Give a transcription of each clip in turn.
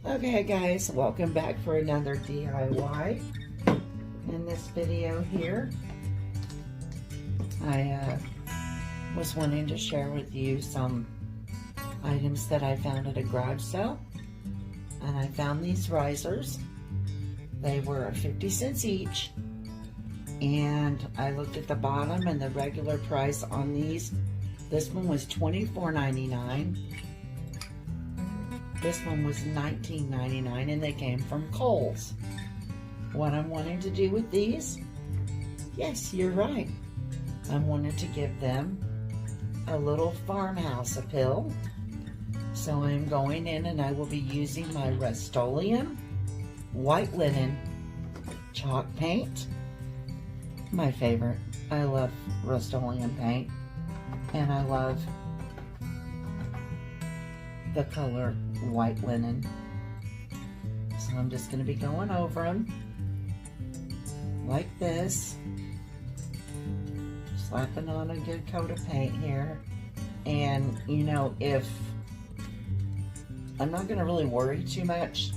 Okay guys, welcome back for another DIY. In this video here, I was wanting to share with you some items that I found at a garage sale. And I found these risers. They were 50 cents each. And I looked at the bottom and the regular price on these. This one was $24.99. This one was $19.99 and they came from Kohl's. What I'm wanting to do with these, yes, you're right. I'm wanting to give them a little farmhouse appeal. So I'm going in and I will be using my rust-oleum white linen chalk paint. My favorite. I love rust-oleum paint and I love the color white linen. So I'm just going to be going over them like this, slapping on a good coat of paint here. And you know, if I'm not going to really worry too much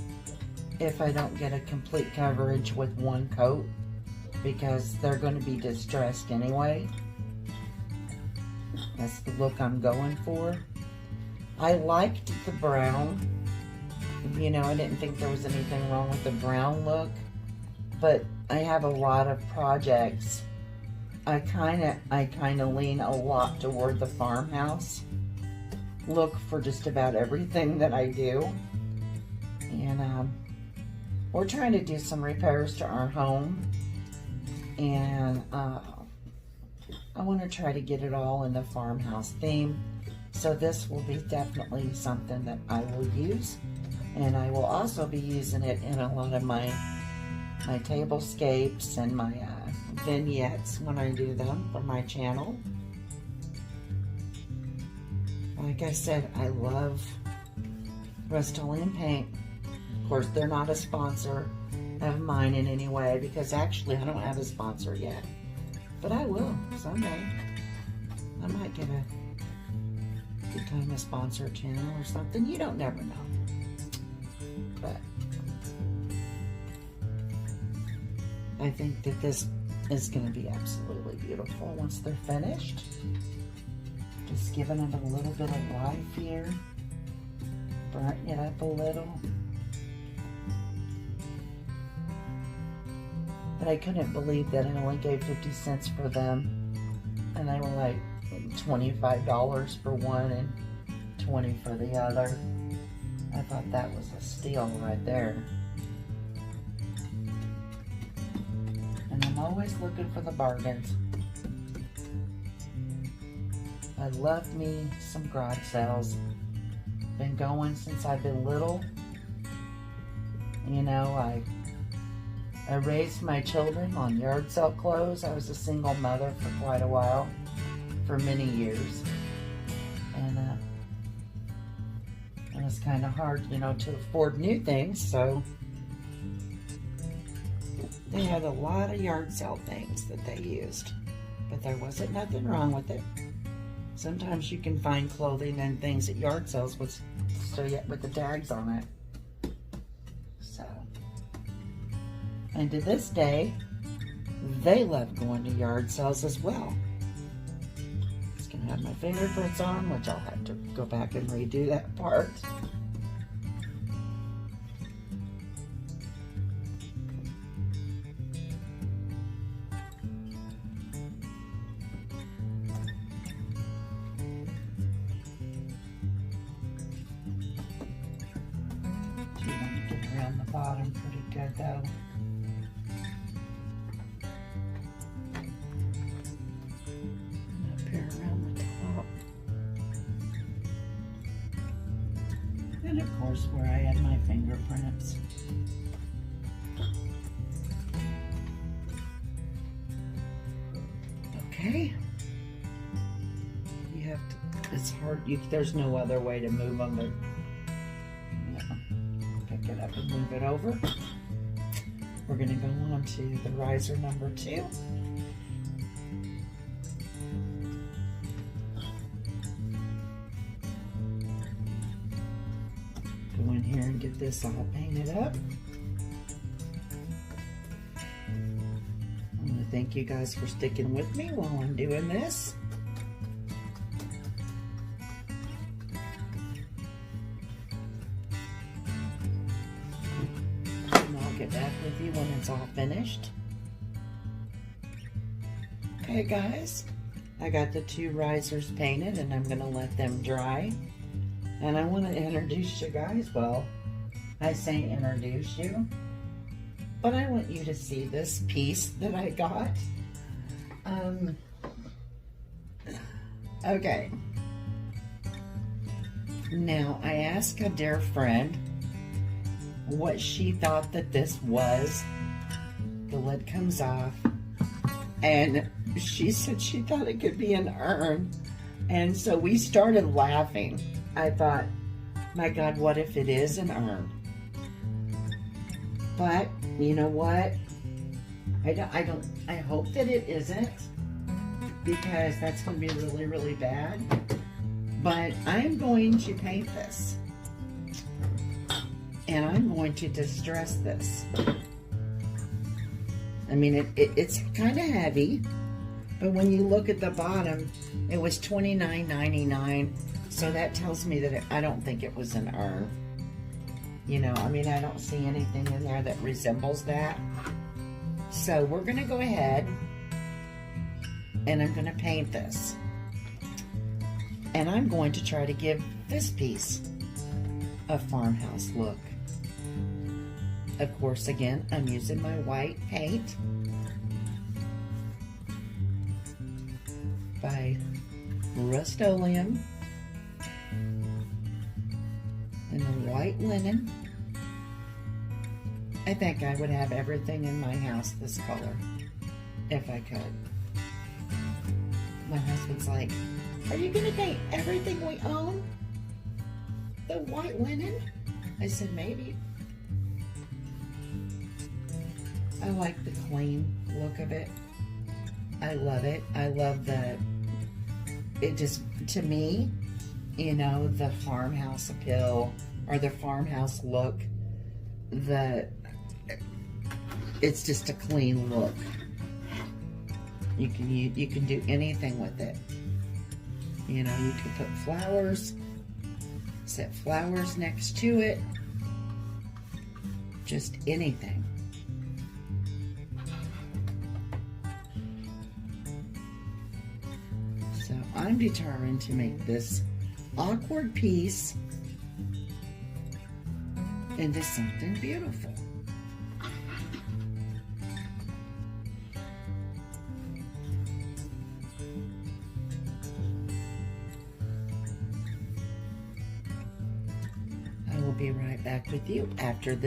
if I don't get a complete coverage with one coat, because they're going to be distressed anyway. That's the look I'm going for. I liked the brown. You know, I didn't think there was anything wrong with the brown look, but I have a lot of projects. I kind of lean a lot toward the farmhouse look for just about everything that I do. And we're trying to do some repairs to our home, and I want to try to get it all in the farmhouse theme. So this will be definitely something that I will use, and I will also be using it in a lot of my tablescapes and my vignettes when I do them for my channel. Like I said, I love rust-oleum paint. Of course, they're not a sponsor of mine in any way, because actually I don't have a sponsor yet, but I will someday. I might get become a sponsor channel or something. You don't never know. But I think that this is going to be absolutely beautiful once they're finished. Just giving it a little bit of life here. Brighten it up a little. But I couldn't believe that I only gave 50 cents for them. And they were like $25 for one and $20 for the other. I thought that was a steal right there. And I'm always looking for the bargains. I love me some garage sales. Been going since I've been little. You know, I raised my children on yard sale clothes. I was a single mother for quite a while, for many years, and it was kind of hard, you know, to afford new things, so they had a lot of yard sale things that they used, but there wasn't nothing wrong with it. Sometimes you can find clothing and things at yard sales with still yet with the tags on it. So, and to this day, they love going to yard sales as well. I have my fingerprints on, which I'll have to go back and redo that part. Do you want to get around the bottom pretty good though? And of course, where I had my fingerprints. Okay. You have to, it's hard, there's no other way to move them, but yeah. Pick it up and move it over. We're going to go on to the riser number 2. Go in here and get this all painted up. I want to thank you guys for sticking with me while I'm doing this. And I'll get back with you when it's all finished. Okay guys, I got the two risers painted and I'm going to let them dry. And I want to introduce you guys, well, I say introduce you, but I want you to see this piece that I got. Okay. Now, I asked a dear friend what she thought that this was. The lid comes off, and she said she thought it could be an urn. And so we started laughing. I thought, my God, what if it is an urn? But you know what? I hope that it isn't, because that's going to be really, really bad. But I'm going to paint this, and I'm going to distress this. I mean, it's kind of heavy, but when you look at the bottom, it was $29.99. So that tells me that I don't think it was an urn. You know, I mean, I don't see anything in there that resembles that. So we're going to go ahead and I'm going to paint this. And I'm going to try to give this piece a farmhouse look. Of course, again, I'm using my white paint by Rust-Oleum. And the white linen. I think I would have everything in my house this color, if I could. My husband's like, are you going to paint everything we own the white linen? I said, maybe. I like the clean look of it. I love it. I love it just, to me, you know, the farmhouse appeal or the farmhouse look, it's just a clean look. You can do anything with it. You know, you can put flowers, set flowers next to it, just anything. So I'm determined to make this awkward piece into something beautiful. I will be right back with you after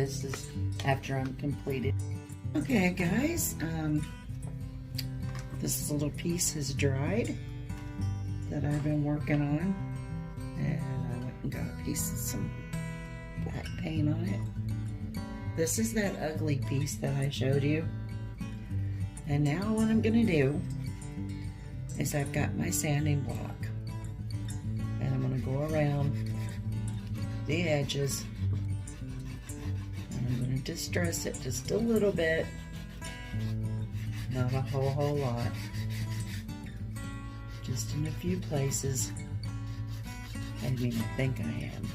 I'm completed. Okay guys, this little piece has dried that I've been working on. And I went and got a piece of some black paint on it. This is that ugly piece that I showed you. And now what I'm going to do is I've got my sanding block. And I'm going to go around the edges. And I'm going to distress it just a little bit. Not a whole lot. Just in a few places. I mean, I think I am.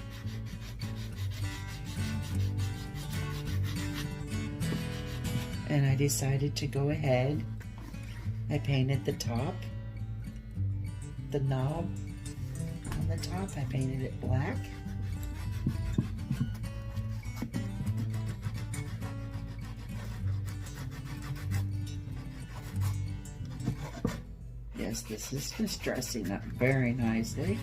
And I decided to go ahead. I painted the top, the knob on the top. I painted it black. Yes, this is distressing up very nicely.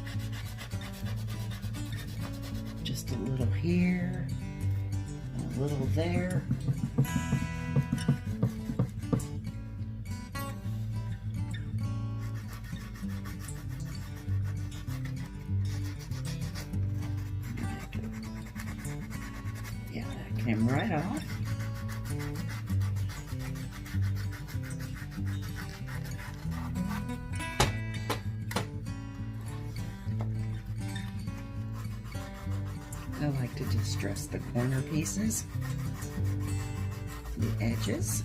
Just a little here, and a little there. Yeah, that came right off. I like to just Distress the corner pieces, the edges.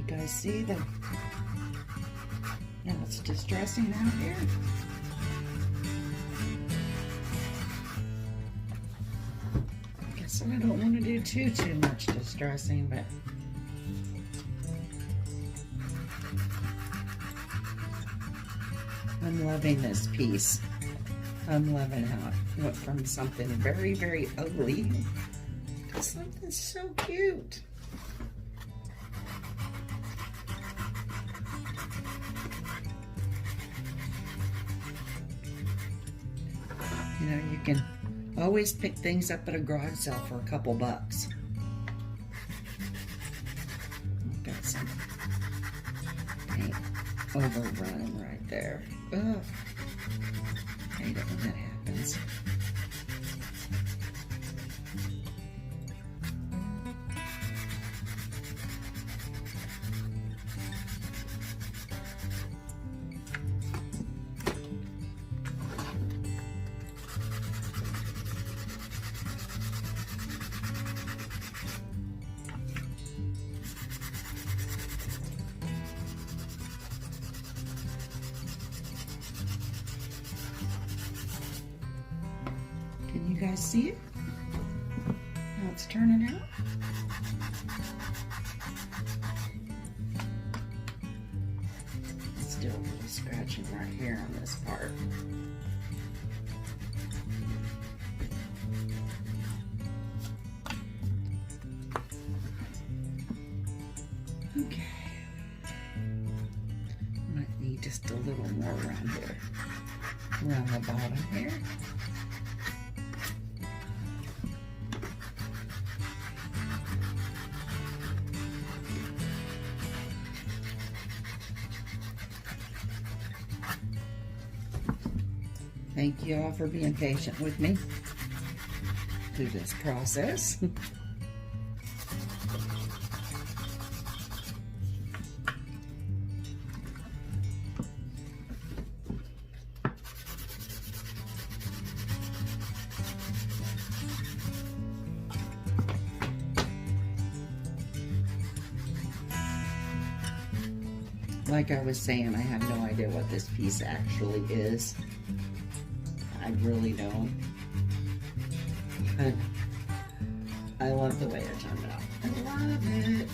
Guys see that now it's distressing out here. I guess I don't want to do too much distressing, but I'm loving this piece. I'm loving how it went from something very ugly to something so cute. You know, you can always pick things up at a garage sale for a couple bucks. I've got some paint overrun right there. Ugh. Hate it when that happens. Can you guys see it? How it's turning out? Still really scratching right here on this part. Okay. Might need just a little more around here. Around the bottom here. Thank you all for being patient with me through this process. Like I was saying, I have no idea what this piece actually is. I really don't. But I love the way it turned out. I love it.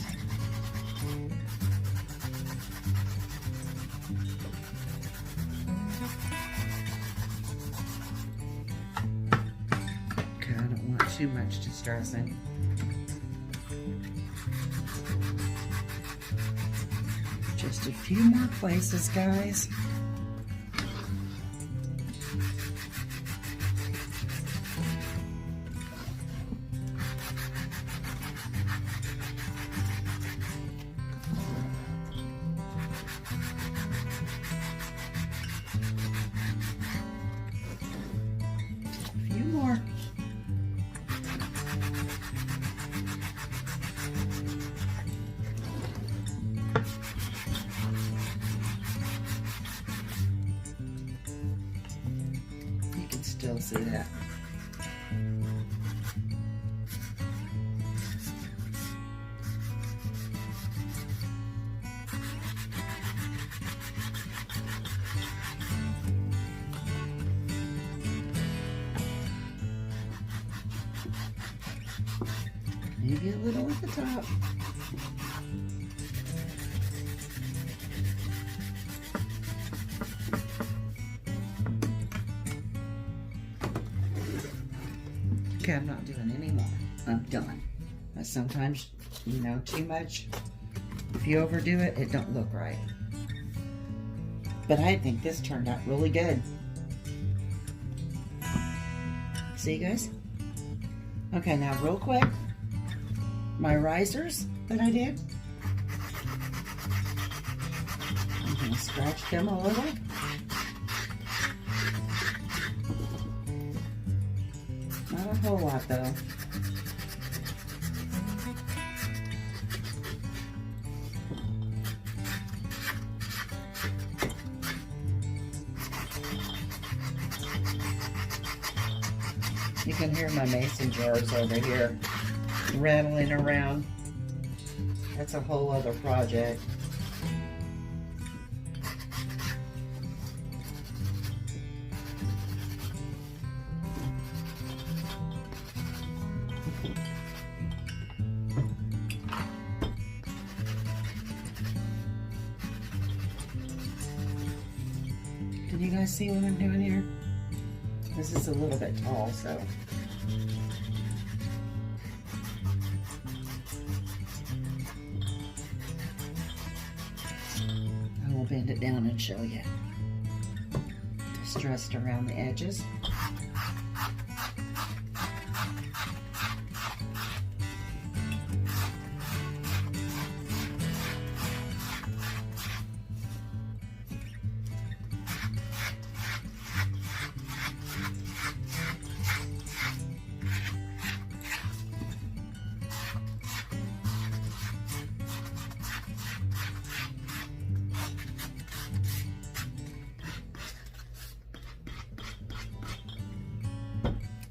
Okay, I don't want too much distressing. Just a few more places, guys. A few more. Still see that. Maybe a little at the top. Okay, I'm not doing any more. I'm done. Sometimes, you know, too much. If you overdo it, it don't look right. But I think this turned out really good. See, guys? Okay, now real quick, my risers that I did. I'm gonna scratch them a little. Not a whole lot though. You can hear my mason jars over here rattling around. That's a whole other project. Can you guys see what I'm doing here? This is a little bit tall, so. I will bend it down and show you. Distressed around the edges.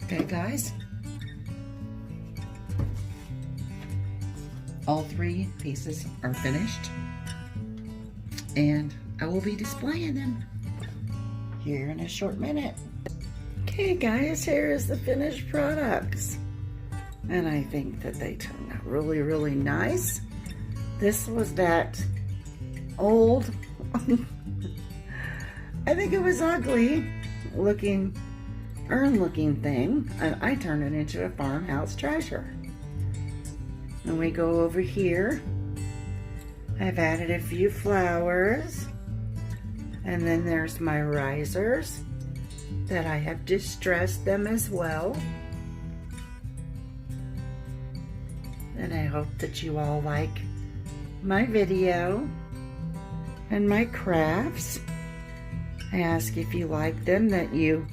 Okay, guys, all 3 pieces are finished, and I will be displaying them here in a short minute. Okay, guys, here is the finished products, and I think that they turned out really, really nice. This was that old, I think it was ugly looking urn looking thing, and I turned it into a farmhouse treasure. And we go over here. I've added a few flowers, and then there's my risers that I have distressed them as well. And I hope that you all like my video and my crafts. I ask if you like them that you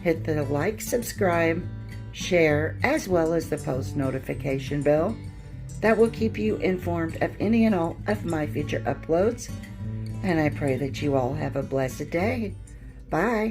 hit the like, subscribe, share, as well as the post notification bell. That will keep you informed of any and all of my future uploads. And I pray that you all have a blessed day. Bye.